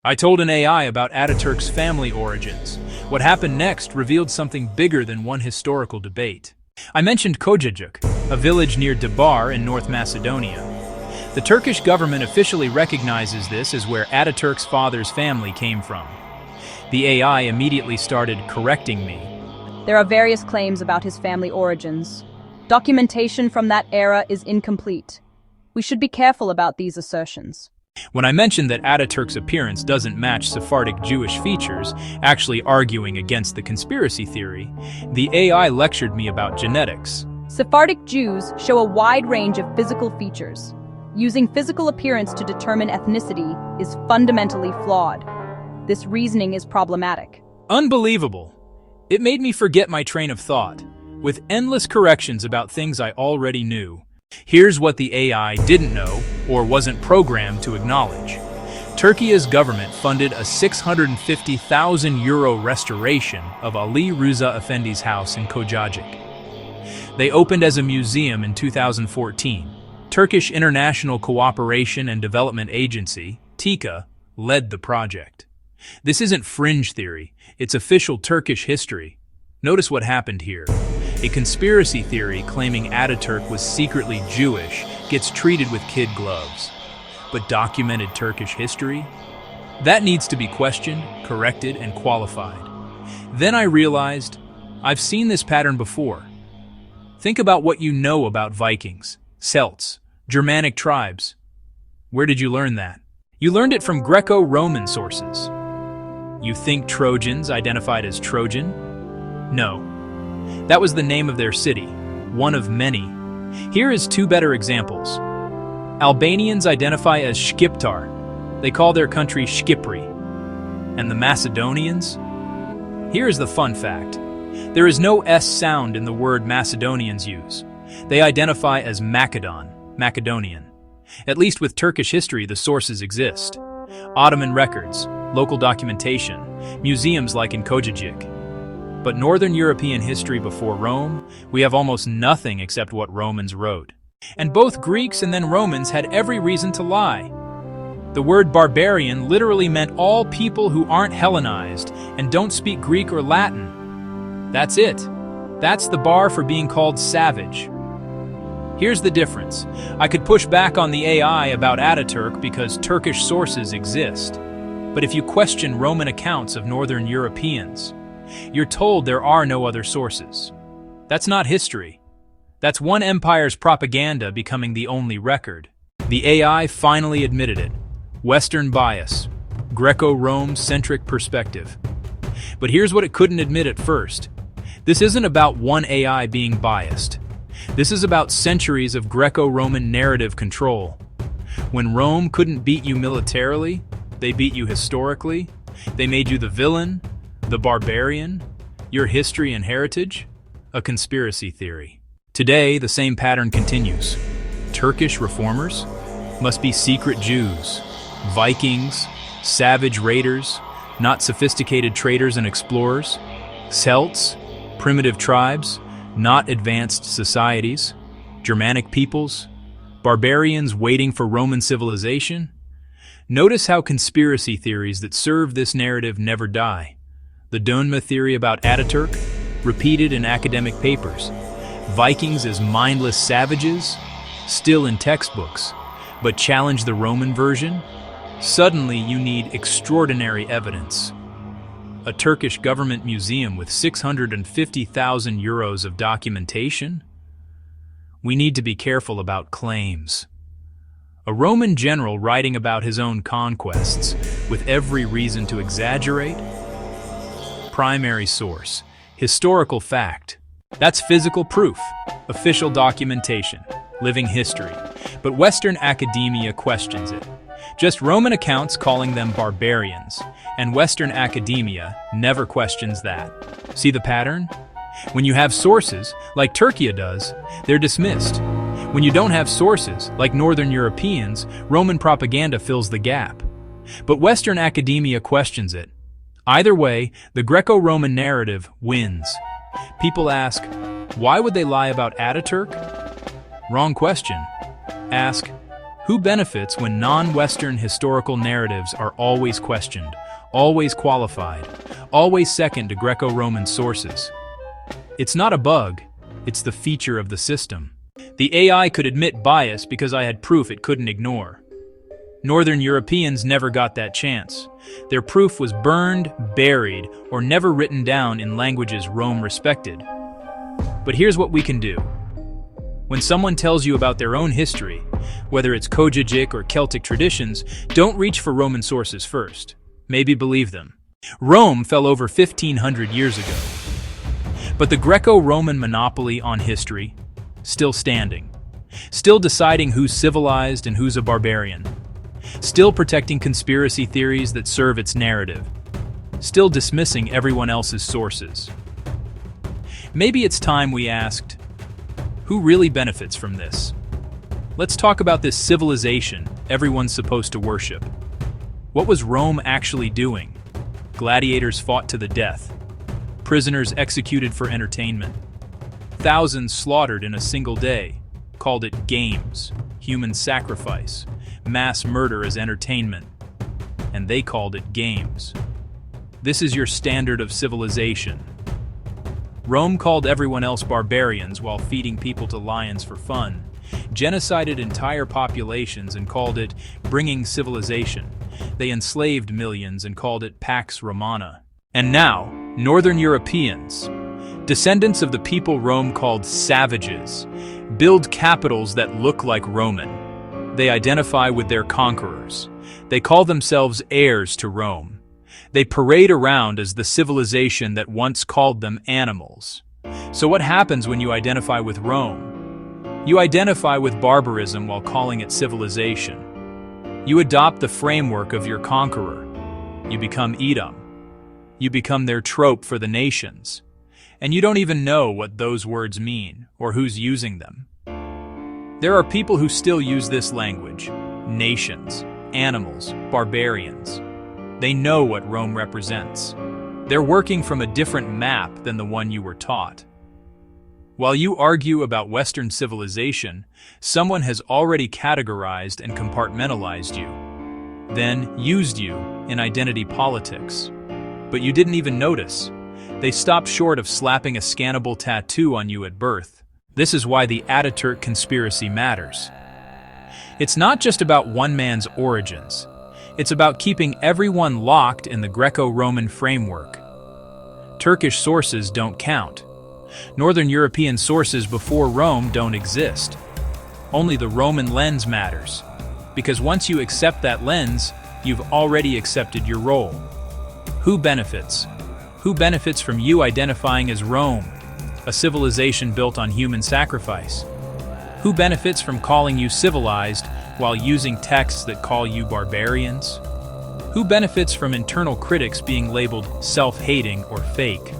I told an AI about Ataturk's family origins. What happened next revealed something bigger than one historical debate. I mentioned Kocacık, a village near Debar in North Macedonia. The Turkish government officially recognizes this as where Ataturk's father's family came from. The AI immediately started correcting me. There are various claims about his family origins. Documentation from that era is incomplete. We should be careful about these assertions. When I mentioned that Ataturk's appearance doesn't match Sephardic Jewish features, actually arguing against the conspiracy theory, the AI lectured me about genetics. Sephardic Jews show a wide range of physical features. Using physical appearance to determine ethnicity is fundamentally flawed. This reasoning is problematic. Unbelievable. It made me forget my train of thought, with endless corrections about things I already knew. Here's what the AI didn't know, or wasn't programmed to acknowledge. Turkey's government funded a €650,000 restoration of Ali Rıza Efendi's house in Kocacık. They opened as a museum in 2014. Turkish International Cooperation and Development Agency, TİKA, led the project. This isn't fringe theory, it's official Turkish history. Notice what happened here. A conspiracy theory claiming Ataturk was secretly Jewish gets treated with kid gloves. But documented Turkish history? That needs to be questioned, corrected, and qualified. Then I realized, I've seen this pattern before. Think about what you know about Vikings, Celts, Germanic tribes. Where did you learn that? You learned it from Greco-Roman sources. You think Trojans identified as Trojan? No. That was the name of their city, one of many. Here is two better examples. Albanians identify as Shqiptar. They call their country Shqipëri. And the Macedonians? Here is the fun fact. There is no S sound in the word Macedonians use. They identify as Macedon, Macedonian. At least with Turkish history, the sources exist. Ottoman records, local documentation, museums like in Kocacık. But Northern European history before Rome, we have almost nothing except what Romans wrote. And both Greeks and then Romans had every reason to lie. The word barbarian literally meant all people who aren't Hellenized and don't speak Greek or Latin. That's it. That's the bar for being called savage. Here's the difference. I could push back on the AI about Ataturk because Turkish sources exist. But if you question Roman accounts of Northern Europeans, you're told there are no other sources. That's not history. That's one empire's propaganda becoming the only record. The AI finally admitted it. Western bias. Greco-Rome-centric perspective. But here's what it couldn't admit at first. This isn't about one AI being biased. This is about centuries of Greco-Roman narrative control. When Rome couldn't beat you militarily, they beat you historically. They made you the villain, the barbarian, your history and heritage, a conspiracy theory. Today, the same pattern continues. Turkish reformers must be secret Jews, Vikings, savage raiders, not sophisticated traders and explorers, Celts, primitive tribes, not advanced societies, Germanic peoples, barbarians waiting for Roman civilization. Notice how conspiracy theories that serve this narrative never die. The dönme theory about Ataturk, repeated in academic papers. Vikings as mindless savages, still in textbooks, but challenge the Roman version? Suddenly you need extraordinary evidence. A Turkish government museum with €650,000 of documentation? We need to be careful about claims. A Roman general writing about his own conquests, with every reason to exaggerate? Primary source, historical fact. That's physical proof, official documentation, living history. But Western academia questions it. Just Roman accounts calling them barbarians, and Western academia never questions that. See the pattern? When you have sources, like Turkey does, they're dismissed. When you don't have sources, like Northern Europeans, Roman propaganda fills the gap. But Western academia questions it. Either way, the Greco-Roman narrative wins. People ask, why would they lie about Ataturk? Wrong question. Ask, Who benefits when non-Western historical narratives are always questioned, always qualified, always second to Greco-Roman sources? It's not a bug, it's the feature of the system. The AI could admit bias because I had proof it couldn't ignore. Northern Europeans never got that chance. Their proof was burned, buried, or never written down in languages Rome respected. But here's what we can do. When someone tells you about their own history, whether it's Kocacık or Celtic traditions, don't reach for Roman sources first. Maybe believe them. Rome fell over 1,500 years ago. But the Greco-Roman monopoly on history, still standing. Still deciding who's civilized and who's a barbarian. Still protecting conspiracy theories that serve its narrative. Still dismissing everyone else's sources. Maybe it's time we asked, who really benefits from this? Let's talk about this civilization everyone's supposed to worship. What was Rome actually doing? Gladiators fought to the death. Prisoners executed for entertainment. Thousands slaughtered in a single day. Called it games, human sacrifice, mass murder as entertainment. And they called it games. This is your standard of civilization. Rome called everyone else barbarians while feeding people to lions for fun, genocided entire populations and called it bringing civilization. They enslaved millions and called it Pax Romana. And now, Northern Europeans, descendants of the people Rome called savages, build capitals that look like Roman. They identify with their conquerors. They call themselves heirs to Rome. They parade around as the civilization that once called them animals. So what happens when you identify with Rome? You identify with barbarism while calling it civilization. You adopt the framework of your conqueror. You become Edom. You become their trope for the nations. And you don't even know what those words mean or who's using them. There are people who still use this language. Nations, animals, barbarians. They know what Rome represents. They're working from a different map than the one you were taught. While you argue about Western civilization, someone has already categorized and compartmentalized you, then used you in identity politics. But you didn't even notice. They stopped short of slapping a scannable tattoo on you at birth. This is why the Ataturk conspiracy matters. It's not just about one man's origins. It's about keeping everyone locked in the Greco-Roman framework. Turkish sources don't count. Northern European sources before Rome don't exist. Only the Roman lens matters. Because once you accept that lens, you've already accepted your role. Who benefits? Who benefits from you identifying as Rome, a civilization built on human sacrifice? Who benefits from calling you civilized while using texts that call you barbarians? Who benefits from internal critics being labeled self-hating or fake?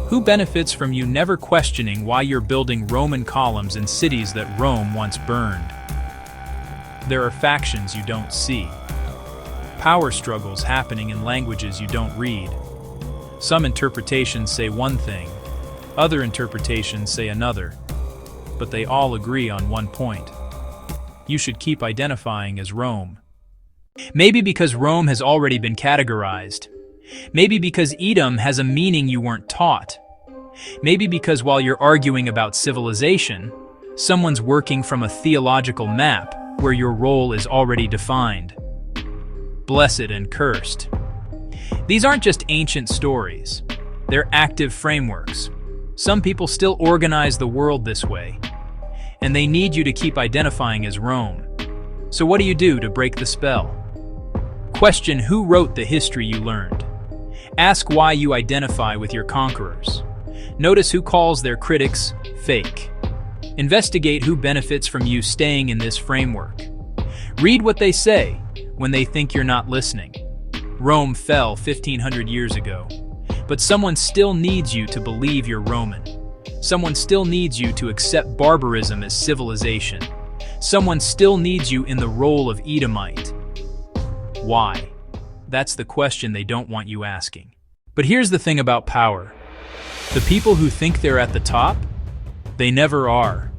Who benefits from you never questioning why you're building Roman columns in cities that Rome once burned? There are factions you don't see. Power struggles happening in languages you don't read. Some interpretations say one thing, other interpretations say another, but they all agree on one point. You should keep identifying as Rome. Maybe because Rome has already been categorized. Maybe because Edom has a meaning you weren't taught. Maybe because while you're arguing about civilization, someone's working from a theological map where your role is already defined. Blessed and cursed. These aren't just ancient stories. They're active frameworks. Some people still organize the world this way. And they need you to keep identifying as Rome. So what do you do to break the spell? Question who wrote the history you learned. Ask why you identify with your conquerors. Notice who calls their critics fake. Investigate who benefits from you staying in this framework. Read what they say when they think you're not listening. Rome fell 1,500 years ago, but someone still needs you to believe you're Roman. Someone still needs you to accept barbarism as civilization. Someone still needs you in the role of Edomite. Why? That's the question they don't want you asking. But here's the thing about power. The people who think they're at the top, they never are.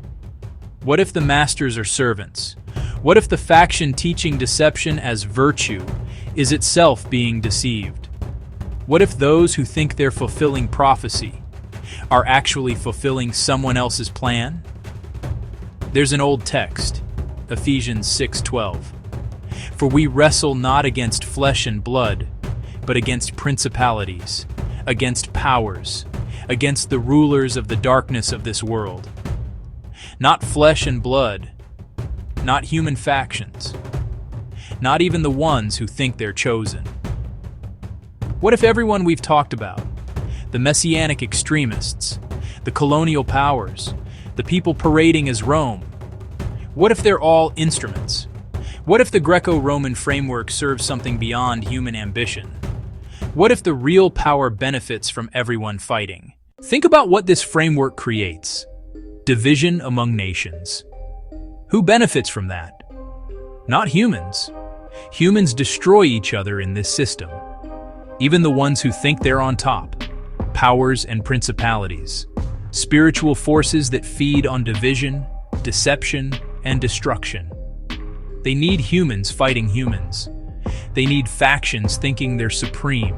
What if the masters are servants? What if the faction teaching deception as virtue is itself being deceived? What if those who think they're fulfilling prophecy are actually fulfilling someone else's plan? There's an old text, Ephesians 6:12. For we wrestle not against flesh and blood, but against principalities, against powers, against the rulers of the darkness of this world. Not flesh and blood, not human factions, not even the ones who think they're chosen. What if everyone we've talked about, the messianic extremists, the colonial powers, the people parading as Rome, what if they're all instruments? What if the Greco-Roman framework serves something beyond human ambition? What if the real power benefits from everyone fighting? Think about what this framework creates. Division among nations. Who benefits from that? Not humans. Humans destroy each other in this system. Even the ones who think they're on top. Powers and principalities. Spiritual forces that feed on division, deception, and destruction. They need humans fighting humans. They need factions thinking they're supreme.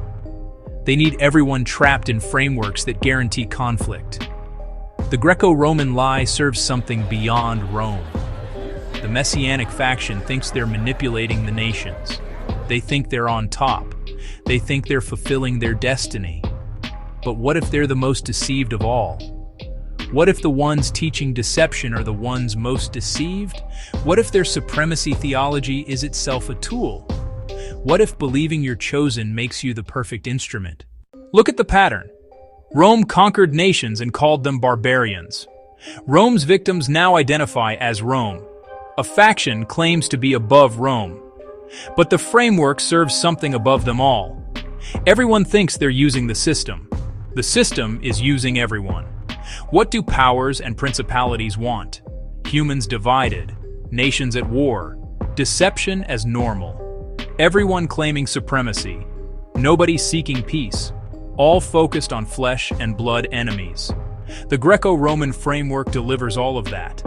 They need everyone trapped in frameworks that guarantee conflict. The Greco-Roman lie serves something beyond Rome. The messianic faction thinks they're manipulating the nations. They think they're on top. They think they're fulfilling their destiny. But what if they're the most deceived of all? What if the ones teaching deception are the ones most deceived? What if their supremacy theology is itself a tool? What if believing you're chosen makes you the perfect instrument? Look at the pattern. Rome conquered nations and called them barbarians. Rome's victims now identify as Rome. A faction claims to be above Rome. But the framework serves something above them all. Everyone thinks they're using the system. The system is using everyone. What do powers and principalities want? Humans divided, nations at war, deception as normal. Everyone claiming supremacy, nobody seeking peace, all focused on flesh and blood enemies. The Greco-Roman framework delivers all of that.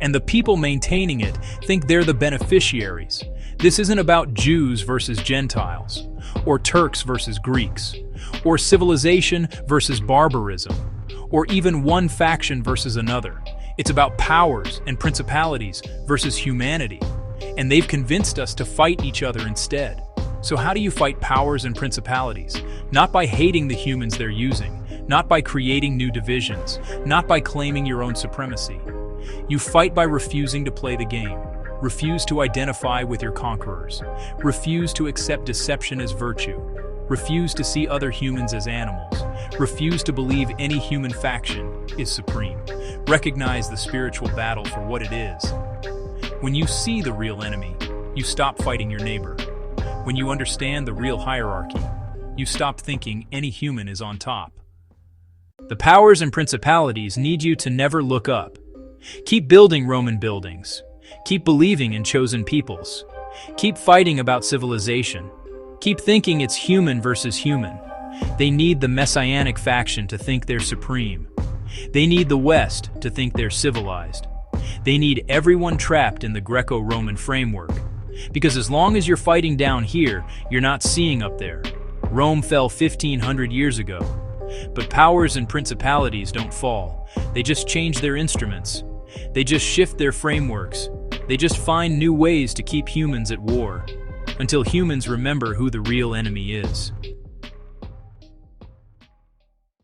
And the people maintaining it think they're the beneficiaries. This isn't about Jews versus Gentiles, or Turks versus Greeks, or civilization versus barbarism, or even one faction versus another. It's about powers and principalities versus humanity. And they've convinced us to fight each other instead. So how do you fight powers and principalities? Not by hating the humans they're using, not by creating new divisions, not by claiming your own supremacy. You fight by refusing to play the game. Refuse to identify with your conquerors. Refuse to accept deception as virtue. Refuse to see other humans as animals. Refuse to believe any human faction is supreme. Recognize the spiritual battle for what it is. When you see the real enemy, you stop fighting your neighbor. When you understand the real hierarchy, you stop thinking any human is on top. The powers and principalities need you to never look up. Keep building Roman buildings. Keep believing in chosen peoples. Keep fighting about civilization. Keep thinking it's human versus human. They need the messianic faction to think they're supreme. They need the West to think they're civilized. They need everyone trapped in the Greco-Roman framework. Because as long as you're fighting down here, you're not seeing up there. Rome fell 1,500 years ago. But powers and principalities don't fall. They just change their instruments. They just shift their frameworks. They just find new ways to keep humans at war. Until humans remember who the real enemy is.